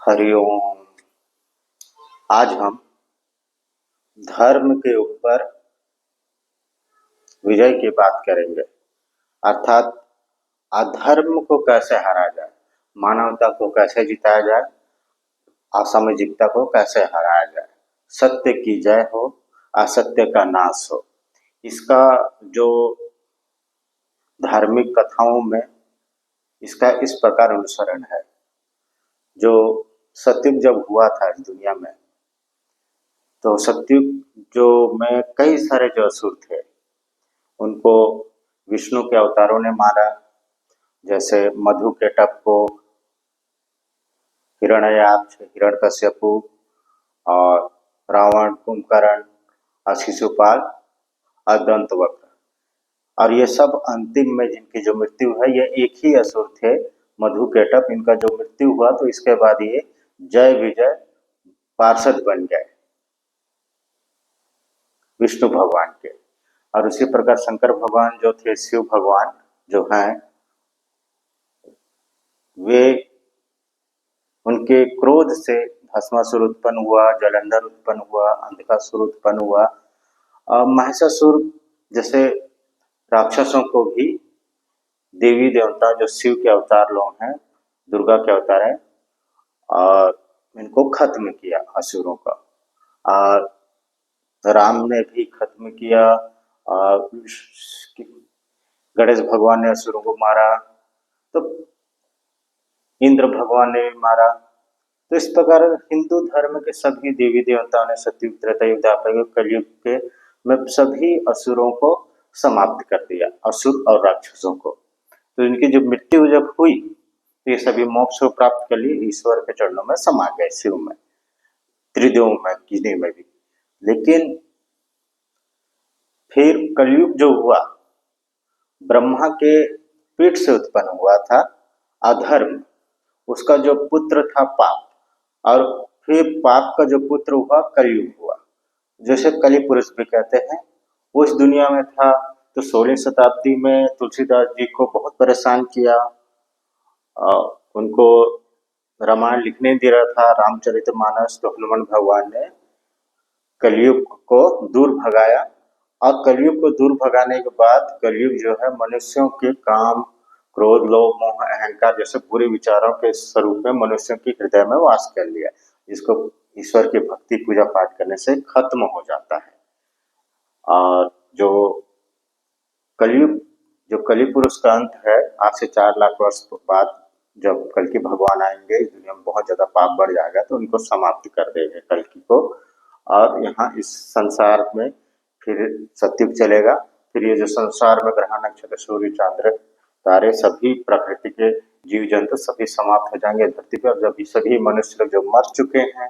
हरिओम। आज हम धर्म के ऊपर विजय की बात करेंगे, अर्थात अधर्म को कैसे हारा जाए, मानवता को कैसे जिताया जाए, असामाजिकता को कैसे हराया जाए, सत्य की जय हो, असत्य का नाश हो। इसका जो धार्मिक कथाओं में इसका इस प्रकार अनुसरण है। जो सतयुग जब हुआ था इस दुनिया में, तो सतयुग जो में कई सारे जो असुर थे उनको विष्णु के अवतारों ने मारा। जैसे मधु केटक को हिरण्याक्ष, हिरण्यकश्यपु और रावण, कुंभकर्ण और शिशुपाल और दंतवक्र। और ये सब अंतिम में जिनकी जो मृत्यु है, ये एक ही असुर थे, मधु केटक। इनका जो मृत्यु हुआ तो इसके बाद ये जय विजय पार्षद बन गए विष्णु भगवान के। और उसी प्रकार शंकर भगवान जो थे, शिव भगवान जो हैं, वे उनके क्रोध से भस्मासुर उत्पन्न हुआ, जलंधर उत्पन्न हुआ, अंधकासुर उत्पन्न हुआ। महिषासुर जैसे राक्षसों को भी देवी देवता जो शिव के अवतार लोग हैं, दुर्गा के अवतार हैं, और इनको खत्म किया असुरों का। और राम ने भी खत्म किया। और गणेश भगवान ने असुरों को मारा, तो इंद्र भगवान ने भी मारा। तो इस प्रकार हिंदू धर्म के सभी देवी देवताओं ने सतयुग, त्रेतायुग, द्वापर युग, कलयुग के में सभी असुरों को समाप्त कर दिया, असुर और राक्षसों को। तो इनकी जब मृत्यु जब हुई तो ये सभी मोक्ष को प्राप्त कर लिए, ईश्वर के चरणों में समा गए, शिव में, त्रिदेव में, किसी में भी। लेकिन फिर कलयुग जो हुआ, ब्रह्मा के पेट से उत्पन्न हुआ था अधर्म, उसका जो पुत्र था पाप, और फिर पाप का जो पुत्र हुआ कलयुग हुआ, जैसे कलि पुरुष भी कहते हैं। वो इस दुनिया में था तो 16वीं शताब्दी में तुलसीदास जी को बहुत परेशान किया। उनको रामायण लिखने दे रहा था, रामचरितमानस, तो हनुमान भगवान ने कलयुग को दूर भगाया। और कलयुग को दूर भगाने के बाद कलयुग जो है मनुष्यों के काम, क्रोध, लोभ, मोह, अहंकार जैसे बुरे विचारों के स्वरूप में मनुष्यों के हृदय में वास कर लिया, जिसको ईश्वर की भक्ति पूजा पाठ करने से खत्म हो जाता है। और जो कलयुग, जो कलि पुरुष का अंत है, आज से 4 लाख वर्ष बाद जब कल्कि भगवान आएंगे, इस दुनिया में बहुत ज्यादा पाप बढ़ जाएगा, तो उनको समाप्त कर देंगे कल्कि को। और यहाँ इस संसार में फिर सतयुग चलेगा। फिर ये जो संसार में ग्रह, नक्षत्र, सूर्य, चंद्र, तारे, सभी प्रकृति के जीव जंतु सभी समाप्त हो जाएंगे धरती पर। जब सभी मनुष्य जो मर चुके हैं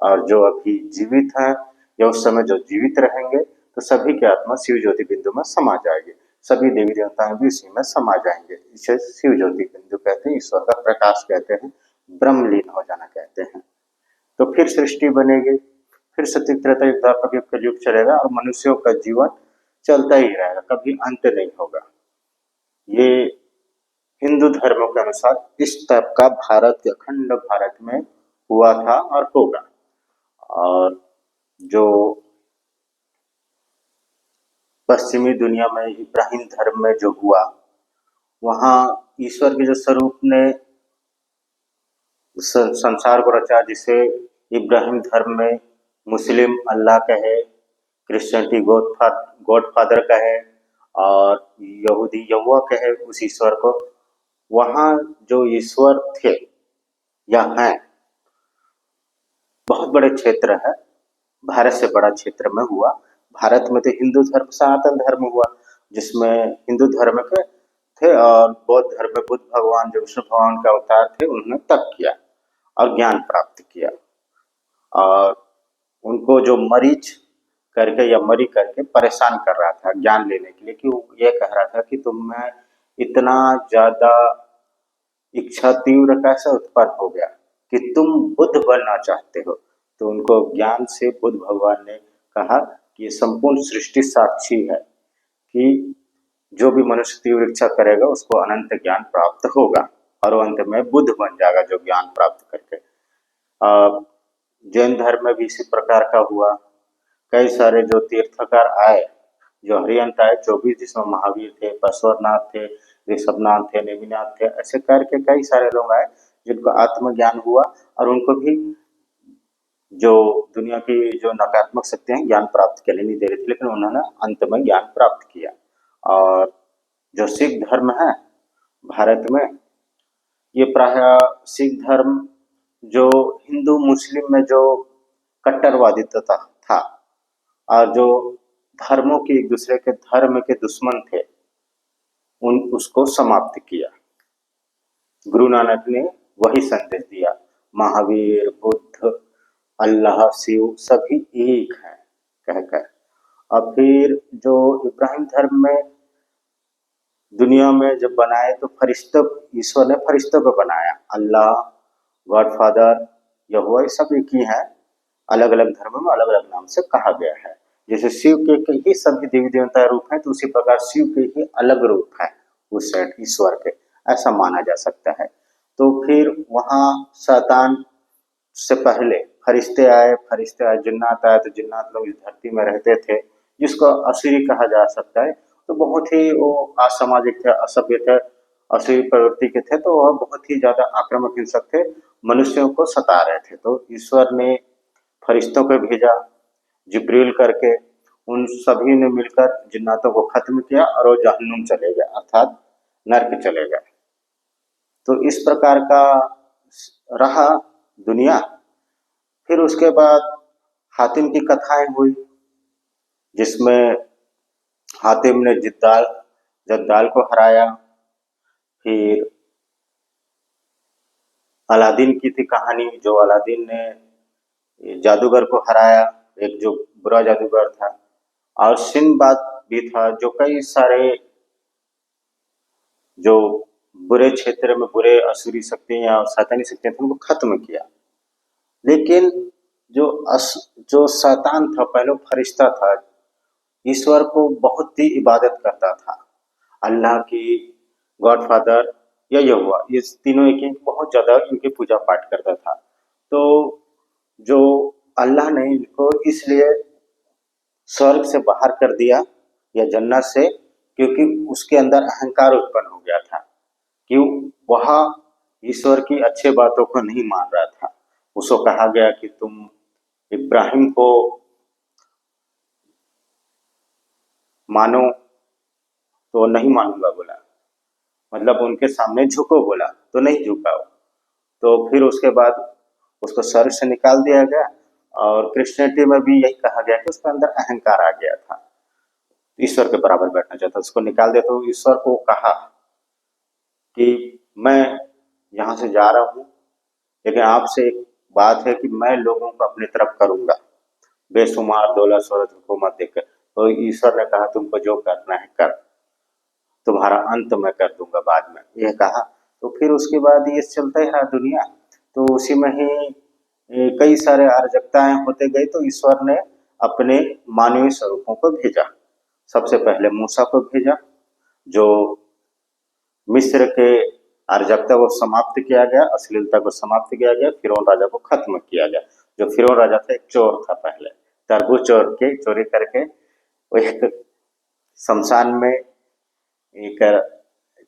और जो अभी जीवित हैं या उस समय जो जीवित रहेंगे, तो सभी की आत्मा शिव ज्योति बिंदु में समा जाएगी। सभी देवी देवताएं भी उसी में समा जाएंगे। इसे शिव ज्योति बिंदु कहते हैं, ईश्वर का प्रकाश कहते हैं, ब्रह्मलीन हो जाना कहते हैं। तो फिर सृष्टि बनेगी, फिर सतयुग, त्रेतायुग, द्वापर युग, कलयुग चलेगा और मनुष्यों का जीवन चलता ही रहेगा, कभी अंत नहीं होगा। ये हिंदू धर्मों के अनुसार इस टाइप का भारत, अखंड भारत में हुआ था और होगा। और जो पश्चिमी दुनिया में इब्राहिम धर्म में जो हुआ, वहां ईश्वर के जो स्वरूप ने संसार को रचा, जिसे इब्राहिम धर्म में मुस्लिम अल्लाह कहे, क्रिश्चियनिटी गॉड फादर कहे, और यहूदी यहोवा कहे उस ईश्वर को। वहां जो ईश्वर थे या हैं, बहुत बड़े क्षेत्र है, भारत से बड़ा क्षेत्र में हुआ। भारत में तो हिंदू धर्म, सनातन धर्म हुआ, जिसमें हिंदू धर्म के थे, और बौद्ध धर्म में बुद्ध भगवान जो विष्णु भगवान के अवतार थे, उन्होंने तप किया और ज्ञान प्राप्त किया। और उनको जो मरीच करके या मरी करके परेशान कर रहा था ज्ञान लेने के लिए, कि वो ये कह रहा था कि तुम में इतना ज्यादा इच्छा तीव्र कैसे उत्पन्न हो गया कि तुम बुद्ध बनना चाहते हो। तो उनको ज्ञान से बुद्ध भगवान ने कहा कि ये संपूर्ण सृष्टि साक्षी है कि जो भी मनुष्य तीव्र इच्छा करेगा उसको अनंत ज्ञान प्राप्त होगा, और वो अंत में बुद्ध बन जाएगा जो ज्ञान प्राप्त करके। जैन धर्म में भी इसी प्रकार का हुआ। कई सारे जो तीर्थकार आए, जो हरियंत आए 24, जिसमें महावीर थे, बसवरनाथ थे, ऋषभनाथ थे, नेमिनाथ थे, ऐसे करके कई सारे लोग आए जिनको आत्मज्ञान हुआ और उनको भी जो दुनिया की जो नकारात्मक शक्तियां हैं ज्ञान प्राप्त करने नहीं दे रही थी, लेकिन उन्होंने अंत में ज्ञान प्राप्त किया। और जो सिख धर्म है भारत में, ये प्राय सिख धर्म जो हिंदू मुस्लिम में जो कट्टरवादिता था और जो धर्मों के एक दूसरे के धर्म के दुश्मन थे, उन उसको समाप्त किया। गुरु नानक ने वही संदेश दिया, महावीर, बुद्ध, अल्लाह, शिव सभी एक हैं कहकर। और फिर जो इब्राहिम धर्म में दुनिया में जब बनाए तो फरिश्तों, ईश्वर ने फरिश्तों को बनाया, अल्लाह, गॉडफादर, यहोवा, ये सब एक ही है, अलग अलग धर्मों में अलग अलग नाम से कहा गया है। जैसे शिव के ही सभी देवी देवता रूप हैं, तो उसी प्रकार शिव के ही अलग रूप है उस ईश्वर के, ऐसा माना जा सकता है। तो फिर वहाँ शैतान से पहले फरिश्ते आए, जिन्नात आए, तो जिन्नात लोग इस धरती में रहते थे, जिसको असुरी कहा जा सकता है। तो बहुत ही वो असामाजिक थे, असभ्य थे, असुरी प्रवृत्ति के थे, तो वह बहुत ही ज्यादा आक्रामक हिंसक थे, मनुष्यों को सता रहे थे। तो ईश्वर ने फरिश्तों को भेजा, जिब्रील करके, उन सभी ने मिलकर जिन्नातों को खत्म किया और वो जहन्नुम चले गए, अर्थात नर्क चले गए। तो इस प्रकार का रहा दुनिया। फिर उसके बाद हातिम की कथाएं हुई, जिसमें हातिम ने जद्दाल को हराया। फिर अलादीन की थी कहानी, जो अलादीन ने जादूगर को हराया, एक जो बुरा जादूगर था। और सिंदबाद भी था, जो कई सारे जो बुरे क्षेत्र में बुरे असुरी शक्तियां या शैतानी शक्तियां थी, उनको खत्म किया। लेकिन जो शैतान था, पहले वो फरिश्ता था, ईश्वर को बहुत ही इबादत करता था, अल्लाह की, गॉडफादर या यहोवा, ये तीनों एक ही, बहुत ज्यादा इनकी पूजा पाठ करता था। तो जो अल्लाह ने इनको इसलिए स्वर्ग से बाहर कर दिया या जन्नत से, क्योंकि उसके अंदर अहंकार उत्पन्न हो गया था कि वह ईश्वर की अच्छे बातों को नहीं मान रहा था। उसको कहा गया कि तुम इब्राहिम को मानो, तो नहीं मानूंगा बोला, मतलब उनके सामने झुको बोला, तो नहीं झुका वो। तो फिर उसके बाद उसको स्वर्ग से निकाल दिया गया। और क्रिश्चियनिटी में भी यही कहा गया कि उसके अंदर अहंकार आ गया था, ईश्वर के बराबर बैठना चाहता, उसको निकाल दिया। तो ईश्वर को कहा कि मैं यहाँ से जा रहा हूँ, लेकिन आपसे एक बात है कि मैं लोगों को अपनी तरफ करूंगा, बेशुमार दौलत शोहरत हुकूमत देकर। तो ईश्वर ने कहा तुमको जो करना है कर, तुम्हारा अंत मैं कर दूंगा बाद में, यह कहा। तो फिर उसके बाद ये चलता ही रहा दुनिया। तो उसी में ही कई सारे अराजकताएं होते गई, तो ईश्वर ने अपने मानवीय स्वरूपों को भेजा। सबसे पहले मूसा को भेजा, जो मिस्र के अराजकता को समाप्त किया गया, अश्लीलता को समाप्त किया गया, फिरौन राजा को खत्म किया गया। जो फिरौन राजा था एक चोर था, पहले तरबूज चोरी करके वो एक शमशान में एक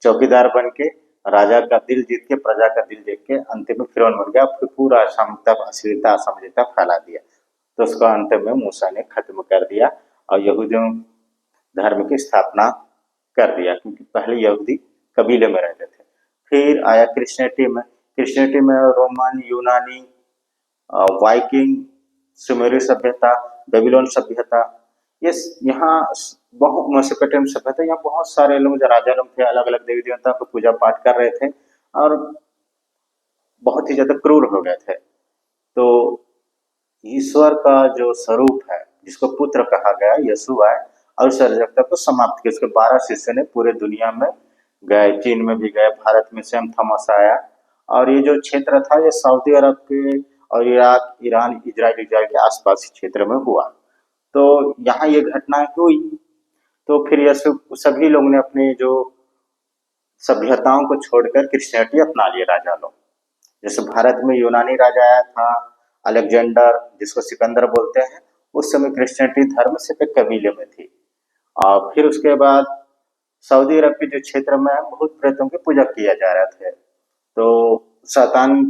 चौकीदार बन के राजा का दिल जीत के, प्रजा का दिल जीत के अंतिम में फिरौन बन गया, फिर पूरा अश्लीलता अश्लीलता असमझता फैला दिया। तो उसको अंत में मूसा ने खत्म कर दिया और यहूदियों धर्म की स्थापना कर दिया, क्योंकि पहले यहूदी कबीले में रहते थे। फिर आया क्रिश्चियनिटी में रोमन, यूनानी, वाइकिंग, सुमेरी सभ्यता, बेबीलोन सभ्यता, ये यहाँ बहुत मेसोपोटामिया सभ्यता, यहाँ बहुत सारे लोग जो राजा लोग थे, अलग अलग देवी देवता को पूजा पाठ कर रहे थे और बहुत ही ज्यादा क्रूर हो गए थे। तो ईश्वर का जो स्वरूप है, जिसको पुत्र कहा गया, यीशु आए और उस अराजकता को समाप्त किया। उसके 12 शिष्य ने पूरे दुनिया में गए, चीन में भी गए, भारत में सेम थॉमस आया। और ये जो क्षेत्र था, ये सऊदी अरब के और इराक, ईरान, इजराइल के आसपास क्षेत्र में हुआ। तो यहाँ ये घटनाएं हुई। तो फिर ये सभी लोग ने अपने जो सभ्यताओं को छोड़कर क्रिश्चियनिटी अपना लिए, राजा लोग, जैसे भारत में यूनानी राजा आया था अलेक्जेंडर, जिसको सिकंदर बोलते हैं, उस समय क्रिश्चियनिटी धर्म सिर्फ एक कबीले में थी। और फिर उसके बाद सऊदी अरब के जो क्षेत्र में भूत प्रेतों की पूजा किया जा रहा था, तो शैतान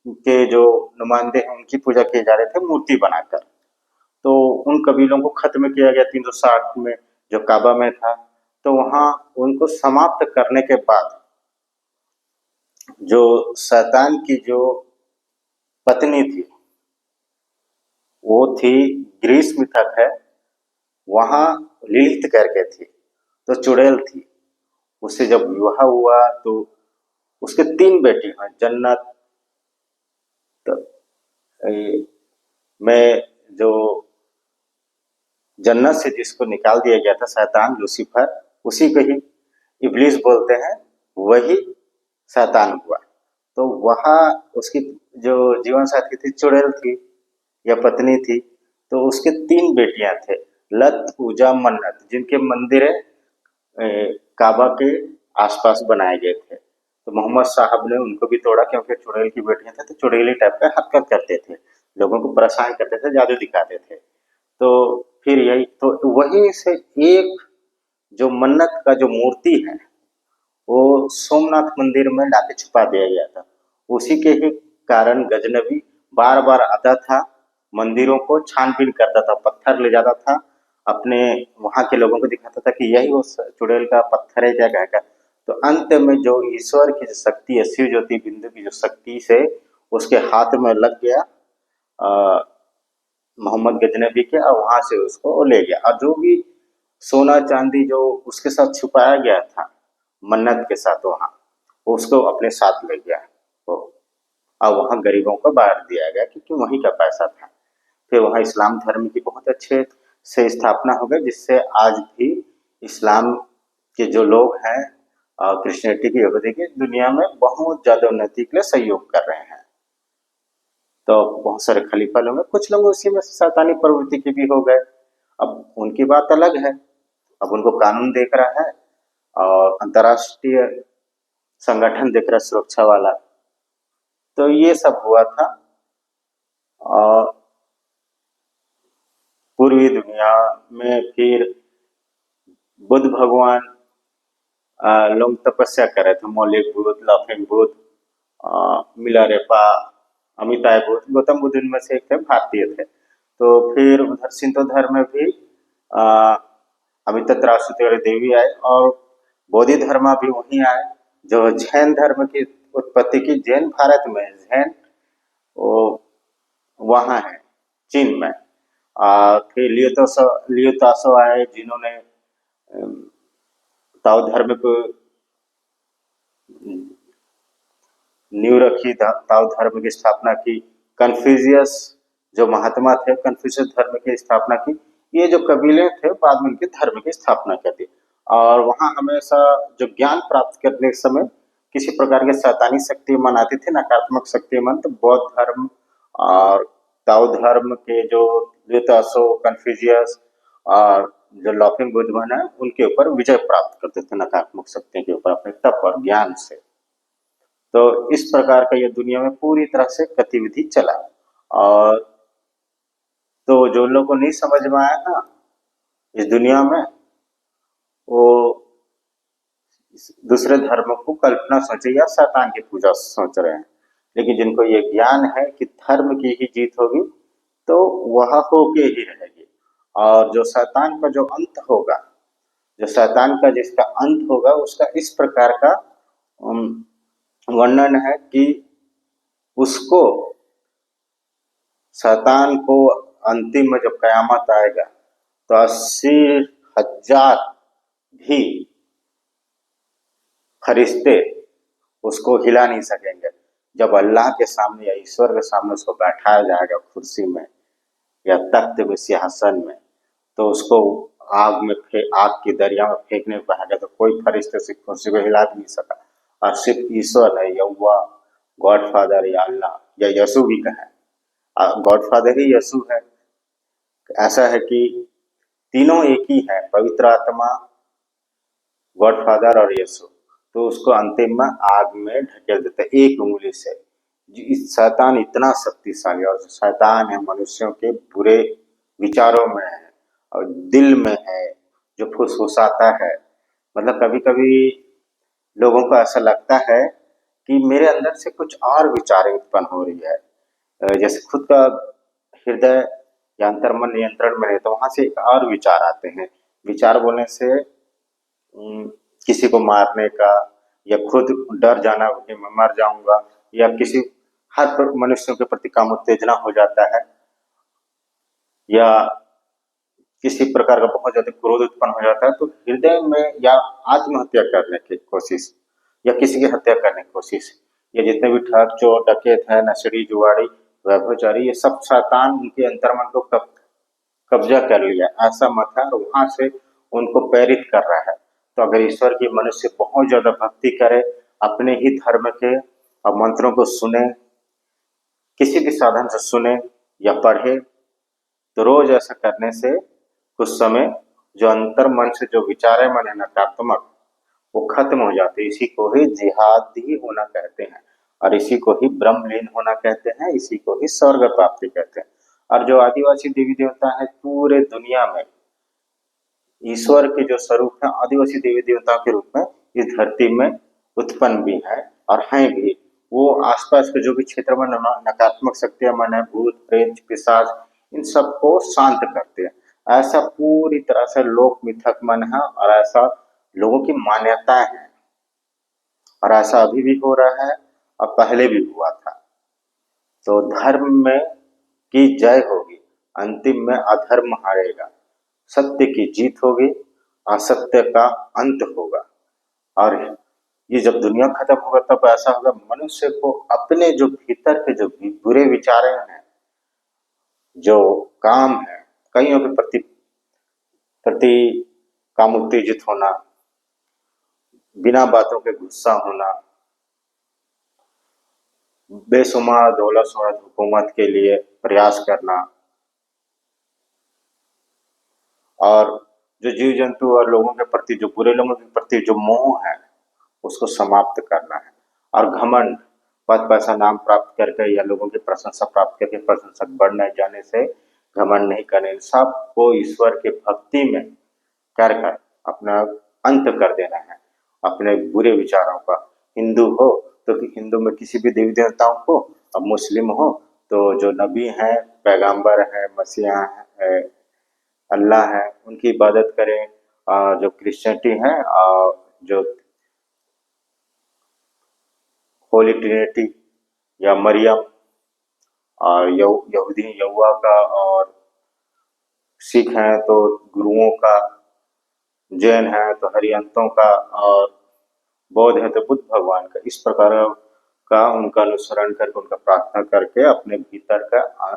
के जो नुमाइंदे हैं उनकी पूजा किए जा रहे थे मूर्ति बनाकर। तो उन कबीलों को खत्म किया गया 360 में, जो काबा में था। तो वहां उनको समाप्त करने के बाद जो शैतान की जो पत्नी थी, वो थी ग्रीस मिथक है, वहां लिलित करके थी, तो चुड़ैल थी। उससे जब विवाह हुआ तो उसके 3 बेटी हैं, जन्नत में जो जन्नत से जिसको निकाल दिया गया था शैतान लूसीफर, उसी को ही इब्लीस बोलते हैं, वही शैतान हुआ। तो वहाँ उसकी जो जीवन साथी थी चुड़ैल थी या पत्नी थी, तो उसके 3 बेटियां थे, लत, पूजा, मन्नत, जिनके मंदिर काबा के आसपास बनाए गए थे। तो मोहम्मद साहब ने उनको भी तोड़ा, क्योंकि चुड़ैल की बेटियां थे तो चुड़ैली टाइप का हरकत करते थे, लोगों को परेशान करते थे, जादू दिखाते थे। तो फिर यही तो वहीं से एक जो मन्नत का जो मूर्ति है, वो सोमनाथ मंदिर में लाके छुपा दिया गया था। उसी के ही कारण गजनबी बार बार आता था, मंदिरों को छानबीन करता था, पत्थर ले जाता था, अपने वहां के लोगों को दिखाता था कि यही वो चुड़ैल का पत्थर है क्या कहेगा। तो अंत में जो ईश्वर की जो शक्ति है, शिव ज्योति बिंदु की जो शक्ति से उसके हाथ में लग गया मोहम्मद गजनबी के, और वहां से उसको वो ले गया। और जो भी सोना चांदी जो उसके साथ छुपाया गया था मन्नत के साथ, वहां उसको अपने साथ ले गया वो, और वहां गरीबों को बांट दिया गया, क्योंकि वहीं का पैसा था। फिर वहां इस्लाम धर्म की बहुत अच्छे से स्थापना हो गई, जिससे आज भी इस्लाम के जो लोग हैं क्रिश्चियनिटी की, यहूदी की, दुनिया में बहुत ज्यादा उन्नति के लिए सहयोग कर रहे हैं। तो बहुत सारे खलीफा लोग हैं, कुछ लोग उसी में शैतानी प्रवृत्ति के भी हो गए। अब उनकी बात अलग है, अब उनको कानून देख रहा है और अंतर्राष्ट्रीय संगठन देख रहा है सुरक्षा वाला। तो ये सब हुआ था। और पूर्वी दुनिया में फिर बुद्ध भगवान लोग तपस्या कर रहे थे, मौलिक बुद्ध, लाफिंग बुद्ध, मिलारेपा, अमिताभ बुद्ध, गौतम बुद्ध इनमें से एक थे, भारतीय थे। तो फिर उधर सिंधु धर्म में भी अमिता त्रासुती देवी आए, और बौद्ध धर्म भी वहीं आए। जो जैन धर्म की उत्पत्ति की, जैन भारत में, जैन वो वहाँ है चीन में। फिर लियो तासो आए, जिन्होंने ताओ धर्म को नींव रखी, ताओ धर्म की स्थापना की। कन्फ्यूशियस जो महात्मा थे, कन्फ्यूशियस धर्म की स्थापना की। ये जो कबीले थे बाद में उनके धर्म की स्थापना कर दी। और वहाँ हमेशा जो ज्ञान प्राप्त करने के समय किसी प्रकार के शैतानी शक्ति मन आती थी, नकारात्मक शक्ति मन, तो बौद्ध धर्म और ताओ धर्म के जो लियो-तासो, कन्फ्यूशियस और जो लाफिंग बुद्ध है, उनके ऊपर विजय प्राप्त करते थे नकारात्मक शक्तियों के ऊपर अपने तप और ज्ञान से। तो इस प्रकार का ये दुनिया में पूरी तरह से गतिविधि चला। और तो जो लोग को नहीं समझ में आया ना इस दुनिया में, वो दूसरे धर्म को कल्पना सोचे या शैतान की पूजा सोच रहे हैं। लेकिन जिनको ये ज्ञान है कि धर्म की ही जीत होगी, तो वह होके ही रहेगी। और जो शैतान का जो अंत होगा, जो शैतान का जिसका अंत होगा, उसका इस प्रकार का वर्णन है कि उसको, शैतान को अंतिम में जब कयामत आएगा तो 80,000 भी फरिश्ते उसको हिला नहीं सकेंगे। जब अल्लाह के सामने या ईश्वर के सामने उसको बैठाया जाएगा कुर्सी में या तख्त में, सिंहासन में, तो उसको आग की दरिया में फेंकने को कहा गया, तो कोई फरिश्ते से कुर्सी को हिला भी नहीं सका। और सिर्फ ईश्वर है, यहोवा, गॉडफादर या अल्लाह या यीशु भी कहे, गॉडफादर ही यीशु है। ऐसा है कि तीनों एक ही है, पवित्र आत्मा, गॉडफादर और यीशु। तो उसको अंतिम में आग में ढकेल देते एक उंगली से, शैतान इतना शक्तिशाली, और शैतान है मनुष्यों के बुरे विचारों में है और दिल में है, जो फुसफुसाता है। मतलब कभी कभी लोगों को ऐसा लगता है कि मेरे अंदर से कुछ और विचारें उत्पन्न हो रही है। जैसे खुद का हृदय या अंतर्मन नियंत्रण में रहे तो वहां से एक और विचार आते हैं। विचार बोलने से किसी को मारने का, या खुद डर जाना कि मैं मर जाऊंगा, या किसी हर मनुष्यों के प्रति काम उत्तेजना हो जाता है, या किसी प्रकार का बहुत ज्यादा क्रोध उत्पन्न हो जाता है, तो हृदय में या आत्महत्या करने की कोशिश, या किसी की हत्या करने की कोशिश, या जितने भी ठग चोर डकैत है, नशेड़ी जुआड़ी व्यभिचारी, ये सब शैतान उनके अंतर्मन को कब्जा कर लिया, ऐसा मत है, और वहां से उनको प्रेरित कर रहा है। तो अगर ईश्वर की मनुष्य बहुत ज्यादा भक्ति करे, अपने ही धर्म के और मंत्रों को सुने, किसी भी साधन से सुने या पढ़े, तो रोज ऐसा करने से कुछ समय जो अंतर मन से जो विचारे मन है नकारात्मक, वो खत्म हो जाते हैं। इसी को ही जिहादी होना कहते हैं, और इसी को ही ब्रह्मलीन होना कहते हैं, इसी को ही स्वर्ग प्राप्ति कहते हैं। और जो आदिवासी देवी देवता है पूरे दुनिया में ईश्वर के जो स्वरूप है, आदिवासी देवी देवताओं के रूप में इस धरती में उत्पन्न भी है और हैं भी। वो आसपास के जो भी क्षेत्र में नकारात्मक शक्तियां मन है, भूत प्रेत पिशाच, इन सबको शांत करते हैं। ऐसा पूरी तरह से लोक मिथक मन है, और ऐसा लोगों की मान्यता है, और ऐसा अभी भी हो रहा है और पहले भी हुआ था। तो धर्म में की जय होगी, अंतिम में अधर्म हारेगा, सत्य की जीत होगी, असत्य का अंत होगा। और ये जब दुनिया खत्म होगा तब ऐसा होगा, मनुष्य को अपने जो भीतर के जो भी बुरे विचार हैं, जो काम है, कईयों के प्रति प्रति काम उत्तेजित होना, बिना बातों के गुस्सा होना, बेशुमार दौलत शोहरत हुकूमत के लिए प्रयास करना, और जो जीव जंतु और लोगों के प्रति, जो बुरे लोगों के प्रति जो मोह है, उसको समाप्त करना है। और घमंड, पद पैसा नाम प्राप्त करके या लोगों की प्रशंसा प्राप्त करके प्रशंसक बढ़ने जाने से घमंड नहीं करने, सबको ईश्वर के भक्ति में कर कर अपना अंत कर देना है, अपने बुरे विचारों का। हिंदू हो तो हिंदू में किसी भी देवी देवताओं को, अब मुस्लिम हो तो जो नबी हैं, पैगंबर है, मसीहा है, अल्लाह है, उनकी इबादत करें। और जो क्रिश्चियनिटी है, और जो होली ट्रिनिटी या मरियम, और यहूदी यहोवा का, और सिख हैं तो गुरुओं का, जैन है तो हरियंतों का, और बौद्ध है तो बुद्ध भगवान का। इस प्रकार का उनका अनुसरण करके, उनका प्रार्थना करके अपने भीतर का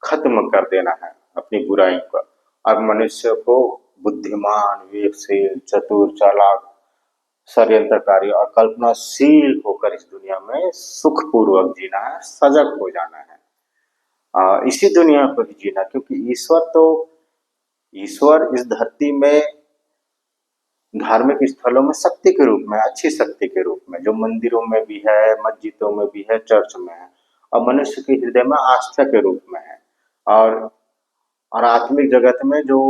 खत्म कर देना है अपनी बुराई का। अब मनुष्य को बुद्धिमान, विवेकशील, चतुर, चालाक, षड्यंत्रकारी और कल्पनाशील होकर इस दुनिया में सुखपूर्वक जीना है, सजग हो जाना है। इसी दुनिया को ही जीना, क्योंकि ईश्वर इस धरती में धार्मिक स्थलों में शक्ति के रूप में, अच्छी शक्ति के रूप में, जो मंदिरों में भी है, मस्जिदों में भी है, चर्च में है, और मनुष्य के हृदय में आस्था के रूप में है, और आत्मिक जगत में जो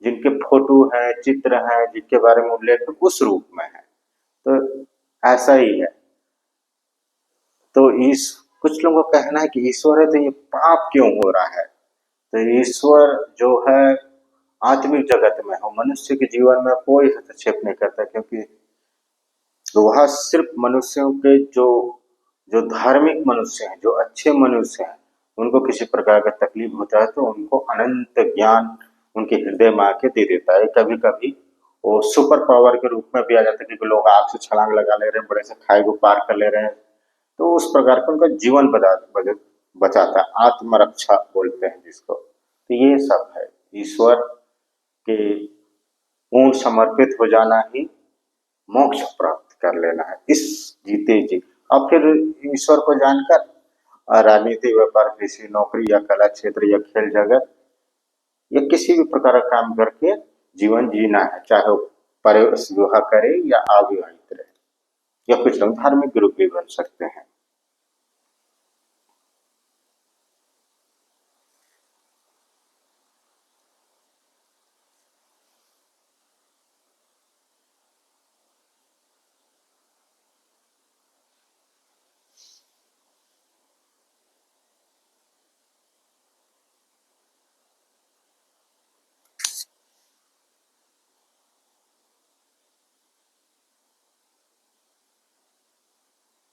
जिनके फोटो है, चित्र है, जिनके बारे में उल्लेख उस रूप में है। तो ऐसा ही है। तो इस कुछ लोगों का कहना है कि ईश्वर है तो ये पाप क्यों हो रहा है। तो ईश्वर जो है आत्मिक जगत में हो, मनुष्य के जीवन में कोई हस्तक्षेप नहीं करता, क्योंकि वह सिर्फ मनुष्यों के जो जो धार्मिक मनुष्य हैं, जो अच्छे मनुष्य हैं, उनको किसी प्रकार का तकलीफ होता है तो उनको अनंत ज्ञान उनके हृदय में आके दे देता है। कभी कभी वो सुपर पावर के रूप में भी आ जाता है, क्योंकि लोग आग से छलांग लगा ले रहे हैं, बड़े से खाई को पार कर ले रहे हैं, तो उस प्रकार का उनका जीवन बचाता है, आत्मरक्षा बोलते हैं जिसको। तो ये सब है, ईश्वर के पूर्ण समर्पित हो जाना ही मोक्ष प्राप्त कर लेना है इस जीते जी। और फिर ईश्वर को जानकर राजनीति, व्यापार, कृषि, नौकरी या कला क्षेत्र या खेल जगत या किसी भी प्रकार का काम करके जीवन जीना है, चाहे वो विवाह करे या अविवाहित रहे, या कुछ लोग धार्मिक ग्रुप भी बन सकते हैं।